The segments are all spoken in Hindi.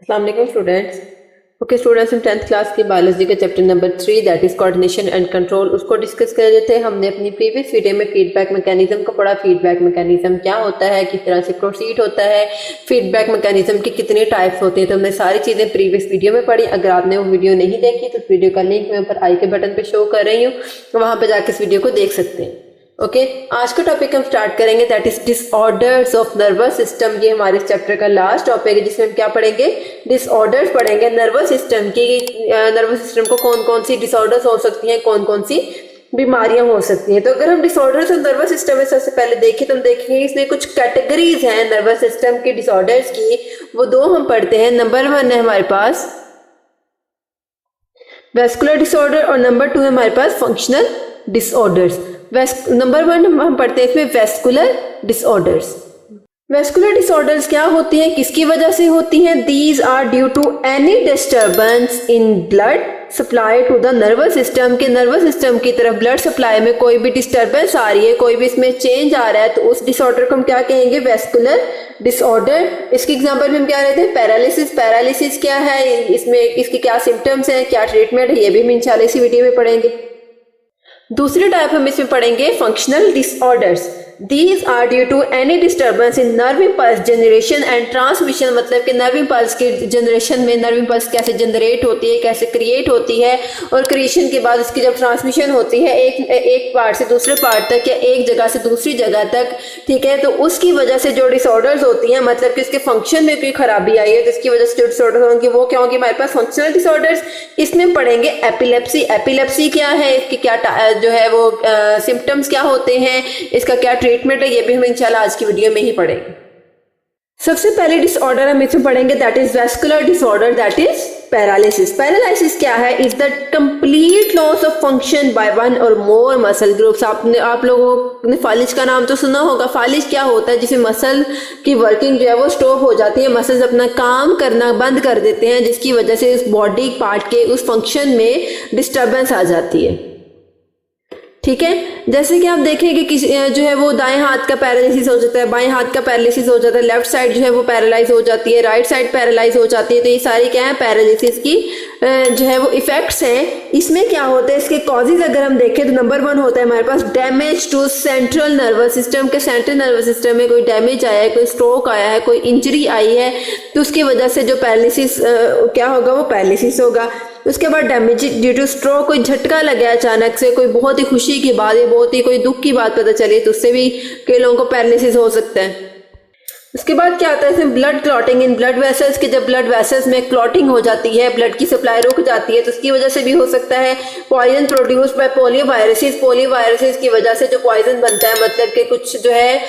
अस्सलाम वालेकुम स्टूडेंट्स। ओके स्टूडेंट्स, हम 10th क्लास की बायोलॉजी का chapter number 3 that is coordination and control उसको डिस्कस कर रहे थे। हमने अपनी प्रीवियस वीडियो में फीडबैक मैकेनिज्म को पढ़ा। फीडबैक मैकेनिज्म क्या होता है, किस तरह से प्रोसीड होता है, फीडबैक मैकेनिज्म की कितने टाइप्स होते हैं, तो हमने सारी चीज़ें प्रीवियस वीडियो में पढ़ी। अगर आपने वो वीडियो नहीं देखी तो उस वीडियो का लिंक मैं ऊपर आई के बटन पर शो कर रही हूँ, वहाँ पर जाकर इस वीडियो को देख सकते हैं। ओके आज का टॉपिक हम स्टार्ट करेंगे that is disorders of nervous system. ये हमारे इस चैप्टर का लास्ट टॉपिक है जिसमें हम क्या पढ़ेंगे, डिसऑर्डर्स पढ़ेंगे नर्वस सिस्टम की। नर्वस सिस्टम को कौन कौन सी डिसऑर्डर्स हो सकती हैं, कौन कौन सी बीमारियां हो सकती हैं। तो अगर हम डिसऑर्डर्स ऑफ नर्वस सिस्टम में सबसे पहले देखें तो हम देखेंगे इसमें कुछ कैटेगरीज हैं नर्वस सिस्टम की डिसऑर्डर्स की, वो दो हम पढ़ते हैं। नंबर 1 है हमारे पास वेस्कुलर डिसऑर्डर और नंबर 2 है हमारे पास फंक्शनल डिसऑर्डर्स। नंबर 1 हम पढ़ते हैं इसमें वेस्कुलर डिसऑर्डर्स। वेस्कुलर डिसऑर्डर्स क्या होती हैं, किसकी वजह से होती हैं? These are due to any disturbance in blood supply to the nervous system. के नर्वस सिस्टम की तरफ ब्लड सप्लाई में कोई भी डिस्टर्बेंस आ रही है, कोई भी इसमें चेंज आ रहा है, तो उस डिसऑर्डर को हम क्या कहेंगे, वेस्कुलर डिसऑर्डर। इसकी एग्जांपल में हम क्या रहते हैं, पैरालिसिस। पैरालिसिस क्या है, इसमें इसके क्या सिम्टम्स हैं, क्या ट्रीटमेंट है, ये भी हम इंशाल्लाह इसी वीडियो में पढ़ेंगे। दूसरी टाइप हम इसमें पढ़ेंगे functional disorders. These are due to any disturbance in nerve impulse generation and transmission. मतलब कि नर्व इम्पल्स के जनरेशन में नर्व इम्पल्स कैसे जनरेट होती है, कैसे क्रिएट होती है, और क्रिएशन के बाद उसकी जब ट्रांसमिशन होती है एक पार्ट से दूसरे पार्ट तक या एक जगह से दूसरी जगह तक, ठीक है, तो उसकी वजह से जो डिसऑर्डर्स होती हैं, मतलब कि उसके फंक्शन में कोई खराबी आई है तो इसकी वजह से जो डिसऑर्डर होंगे वो क्या होंगे, हमारे पास फंक्शनल डिसऑर्डर्स। इसमें पढ़ेंगे एपिलेप्सी। एपिलेप्सी क्या है, इसकी क्या जो है वो सिम्टम्स क्या होते हैं, इसका क्या ट्रीटमेंट है, ये भी हम इंशाल्लाह आज की वीडियो में ही पढ़ेंगे। सबसे पहले डिसऑर्डर हम इसमें पढ़ेंगे that is vascular disorder, that is paralysis. Paralysis क्या है, is the complete loss of function by one और मोर मसल ग्रुप्स। आप लोगों ने फालिज का नाम तो सुना होगा। फालिज क्या होता है, जिसमें मसल की वर्किंग जो है वो स्टॉप हो जाती है, मसल्स अपना काम करना बंद कर देते हैं, जिसकी वजह से उस बॉडी पार्ट के उस फंक्शन में डिस्टर्बेंस आ जाती है। ठीक है, जैसे कि आप देखें कि जो है वो दाएं हाथ का पैरालिसिस हो जाता है, बाएं हाथ का पैरालिसिस हो जाता है, लेफ्ट साइड जो है वो पैरालाइज हो जाती है, राइट साइड पैरालाइज हो जाती है। तो ये सारी क्या है, पैरालिसिस की जो है वो इफेक्ट्स हैं। इसमें क्या होता है, इसके कॉजेज अगर हम देखें तो नंबर 1 होता है हमारे पास damage to central nervous system. के सेंट्रल नर्वस सिस्टम में कोई डैमेज आया है, कोई स्ट्रोक आया है, कोई इंजरी आई है, तो उसकी वजह से जो पैरालिसिस क्या होगा, वो पैरालिसिस होगा। उसके बाद डैमेज ड्यू टू स्ट्रोक, कोई झटका लगा अचानक से, कोई बहुत ही खुशी की बात है, बहुत ही कोई दुख की बात पता चली, तो उससे भी कई लोगों को पैरालिसिस हो सकता है। उसके बाद क्या आता है इसमें blood clotting in blood vessels. के जब ब्लड वेसल्स में क्लॉटिंग हो जाती है, ब्लड की सप्लाई रुक जाती है, तो उसकी वजह से भी हो सकता है। Poison produced by polio viruses. Polio viruses की वजह से जो पॉइजन बनता है, मतलब कि कुछ जो है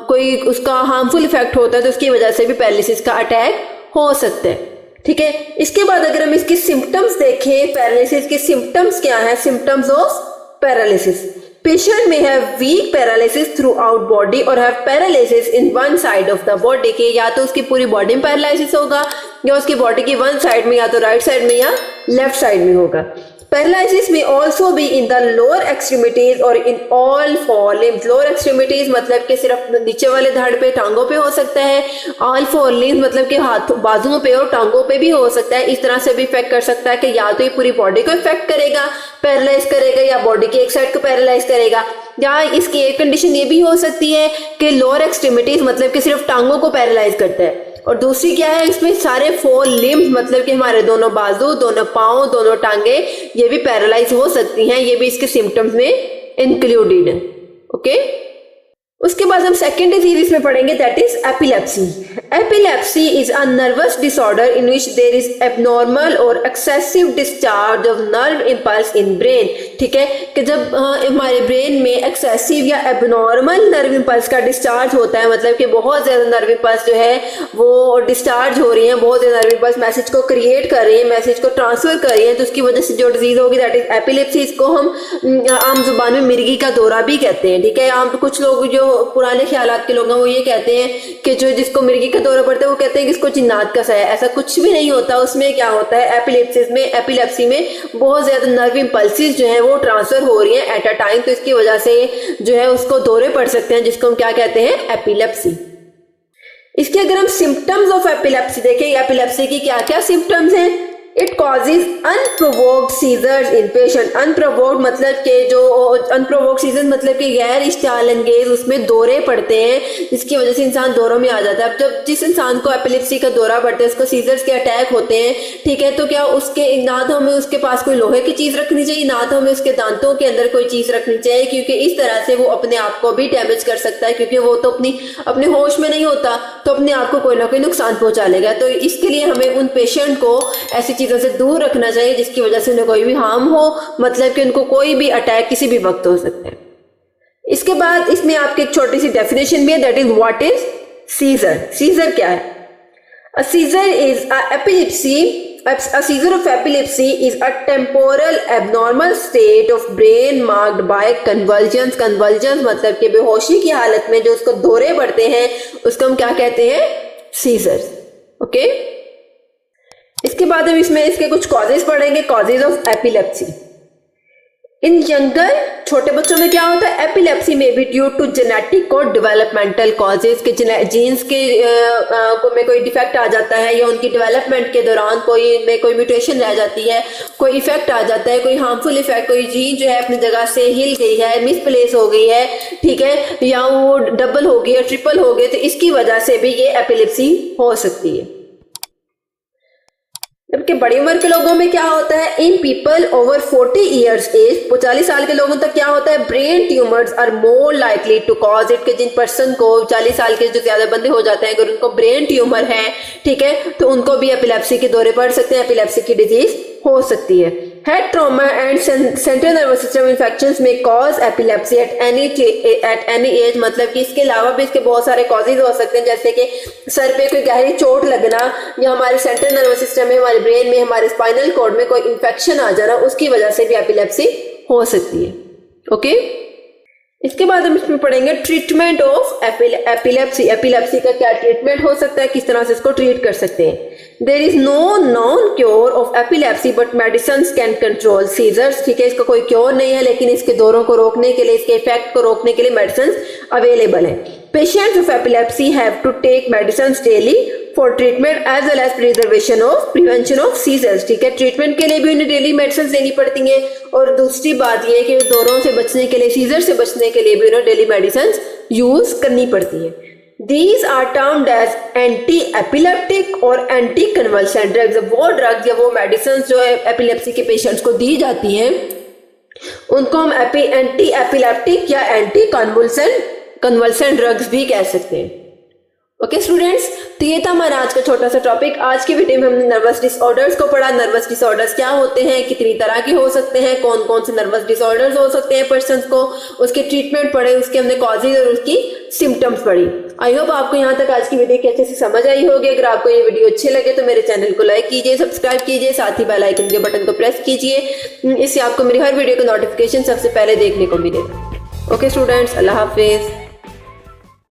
कोई उसका हार्मफुल इफेक्ट होता है, तो उसकी वजह से भी पैरालिसिस का अटैक हो सकता है। ठीक है, इसके बाद अगर हम इसके सिम्टम्स देखें, पैरालिसिस के सिम्टम्स क्या है, सिम्टम्स ऑफ पैरालिसिस। पेशेंट में have weak paralysis throughout body और have paralysis in one side of the body. के या तो उसकी पूरी बॉडी में पैरालिसिस होगा या उसकी बॉडी की वन साइड में, या तो राइट साइड में या लेफ्ट साइड में होगा। पैरालिसिस में also be in the lower extremities और in all four limbs. Lower extremities मतलब कि सिर्फ नीचे वाले धड़ पे, टांगों पे हो सकता है। ऑल फोर लिम्स मतलब कि हाथ बाजुओं पे और टांगों पे भी हो सकता है। इस तरह से भी इफेक्ट कर सकता है कि या तो ये पूरी बॉडी को इफेक्ट करेगा, पैरालाइज करेगा, या बॉडी की एक साइड को पैरालाइज करेगा, या इसकी एक कंडीशन ये भी हो सकती है कि लोअर एक्सट्रीमिटीज मतलब कि सिर्फ टांगों को पैरालाइज करता है। और दूसरी क्या है, इसमें सारे 4 लिम्स मतलब कि हमारे दोनों बाजू, दोनों पाँव, दोनों टांगे, ये भी पैरालाइज हो सकती हैं। ये भी इसके सिम्टम्स में इंक्लूडेड है। ओके, उसके बाद हम सेकेंड डिजीज इसमें पढ़ेंगे that is epilepsy. Epilepsy is a nervous disorder in which there is abnormal और excessive discharge of nerve impulse in brain. ठीक है, कि जब हमारे ब्रेन में एक्सेसिव या एबनॉर्मल नर्व इम्पल्स का डिस्चार्ज होता है, मतलब कि बहुत ज्यादा नर्व इम्पल्स जो है वो डिस्चार्ज हो रही हैं, बहुत ज्यादा नर्व इम्पल्स मैसेज को क्रिएट कर रही है, मैसेज को ट्रांसफर कर रही है, तो उसकी वजह से जो डिजीज होगी दैट इज एपिलेप्सी। इसको हम आम जुबान में मिर्गी का दौरा भी कहते हैं। ठीक है, आम कुछ लोग जो पुराने ख्यालात के लोग हैं वो ये कहते हैं कि जो जिसको मिर्गी का दौरा पड़ता है वो कहते हैं कि इसको जिन्नात का सा है। ऐसा कुछ भी नहीं होता। उसमें क्या होता है, एपिलेप्सी में बहुत ज्यादा नर्व इम्पल्सिस जो है वो ट्रांसफर हो रही है एट अ टाइम, तो इसकी वजह से जो है उसको दौरे पड़ सकते हैं, जिसको हम क्या कहते हैं, एपिलेप्सी। इसके अगर हम सिम्टम्स ऑफ एपिलेप्सी देखें, एपिलेप्सी की क्या क्या सिम्टम्स हैं? It causes unprovoked seizures in patient. Unprovoked मतलब के जो अनप्रोवोक्ड सीजर्स मतलब कि गैर इश्तियाल अंगेज उसमें दौरे पड़ते हैं, जिसकी वजह से इंसान दौरों में आ जाता है। अब जब जिस इंसान को एपिलेप्सी का दौरा पड़ता है, उसको सीजर्स के अटैक होते हैं, ठीक है, तो क्या उसके ना तो हमें उसके पास कोई लोहे की चीज रखनी चाहिए, ना तो हमें उसके दांतों के अंदर कोई चीज रखनी चाहिए, क्योंकि इस तरह से वो अपने आप को भी डैमेज कर सकता है, क्योंकि वो तो अपने होश में नहीं होता, तो अपने आप को कोई ना कोई नुकसान पहुंचा लेगा। तो इसके लिए हमें उन पेशेंट को ऐसी चीजों से दूर रखना चाहिए जिसकी वजह से उन्हें कोई भी हार्म हो, मतलब कि उनको कोई भी अटैक किसी भी वक्त हो सकता है। इसके बाद इसमें आपकी एक छोटी सी डेफिनेशन भी है, that is what is seizure. Seizure क्या है? A seizure is a epilepsy A seizure of epilepsy is a temporal abnormal state of brain marked by convulsions. Convulsions मतलब कि बेहोशी की हालत में जो उसको दौरे पड़ते हैं, उसको हम क्या कहते हैं? सीजर्स। ओके, इसके बाद हम इसमें इसके कुछ कॉजेज पढ़ेंगे। Causes of epilepsy in younger, छोटे बच्चों में क्या होता है? एपिलेप्सी में बी ड्यू टू जेनेटिक और डेवलपमेंटल कॉजेज के जीन्स के में कोई डिफेक्ट आ जाता है, या उनकी डेवलपमेंट के दौरान कोई म्यूटेशन रह जाती है, कोई इफेक्ट आ जाता है, कोई हार्मफुल इफेक्ट, कोई जीन जो है अपनी जगह से हिल गई है, मिसप्लेस हो गई है, ठीक है, या वो डबल हो गई या ट्रिपल हो गई, तो इसकी वजह से भी ये एपिलेप्सी हो सकती है। जबकि बड़ी उम्र के लोगों में क्या होता है? In people over 40 years age, 40 साल के लोगों तक क्या होता है? Brain tumours are more likely to cause it, के जिन पर्सन को 40 साल के जो ज्यादा बंदे हो जाते हैं, अगर उनको ब्रेन ट्यूमर है, ठीक है, तो उनको भी एपिलेप्सी के दौरे पड़ सकते हैं, एपिलेप्सी की डिजीज हो सकती है। Head trauma and central nervous system infections may cause epilepsy at any age, मतलब कि इसके अलावा भी इसके बहुत सारे कॉजेज हो सकते हैं, जैसे कि सर पे कोई गहरी चोट लगना, या हमारे सेंट्रल नर्वस सिस्टम में, हमारे ब्रेन में, हमारे स्पाइनल कॉर्ड में कोई इन्फेक्शन आ जाना, उसकी वजह से भी एपिलेप्सी हो सकती है। ओके, इसके बाद हम इसमें पढ़ेंगे ट्रीटमेंट ऑफ एपिलेप्सी। एपिलेप्सी का क्या ट्रीटमेंट हो सकता है, किस तरह से इसको ट्रीट कर सकते हैं। There is no non cure of epilepsy but medicine can control seizures. ठीक है, इसका कोई क्योर नहीं है, लेकिन इसके दौरों को रोकने के लिए, इसके इफेक्ट को रोकने के लिए मेडिसिन अवेलेबल है। Patients of epilepsy have to take medicine daily for treatment as well as prevention of seizures. ठीक है, ट्रीटमेंट के लिए भी उन्हें डेली मेडिसिन लेनी पड़ती हैं, और दूसरी बात यह है कि दौरों से बचने के लिए, सीजर से बचने के लिए भी उन्हें डेली मेडिसिन यूज करनी पड़ती है। These are termed as anti-epileptic और anti-convulsant drugs। वो ड्रग्स या वो मेडिसिन जो एपिलेप्सी के पेशेंट्स को दी जाती हैं, उनको हम एंटी एपिलेप्टिक या एंटी कन्वल्सेंट ड्रग्स भी कह सकते हैं। ओके स्टूडेंट्स, तो ये था हमारा आज का छोटा सा टॉपिक। आज की वीडियो में हमने नर्वस डिसऑर्डर्स को पढ़ा। नर्वस डिसऑर्डर्स क्या होते हैं, कितनी तरह के हो सकते हैं, कौन कौन से नर्वस डिसऑर्डर्स हो सकते हैं पर्सन को, उसके ट्रीटमेंट पढ़े, उसके हमने कॉजेज और उसकी सिम्टम्स पढ़ी। आई होप आपको यहाँ तक आज की वीडियो की अच्छे से समझ आई होगी। अगर आपको ये वीडियो अच्छे लगे तो मेरे चैनल को लाइक कीजिए, सब्सक्राइब कीजिए, साथ ही बेल आइकन के बटन को प्रेस कीजिए, इससे आपको मेरी हर वीडियो का नोटिफिकेशन सबसे पहले देखने को मिलेगा। ओके स्टूडेंट्स, अल्लाह हाफिज।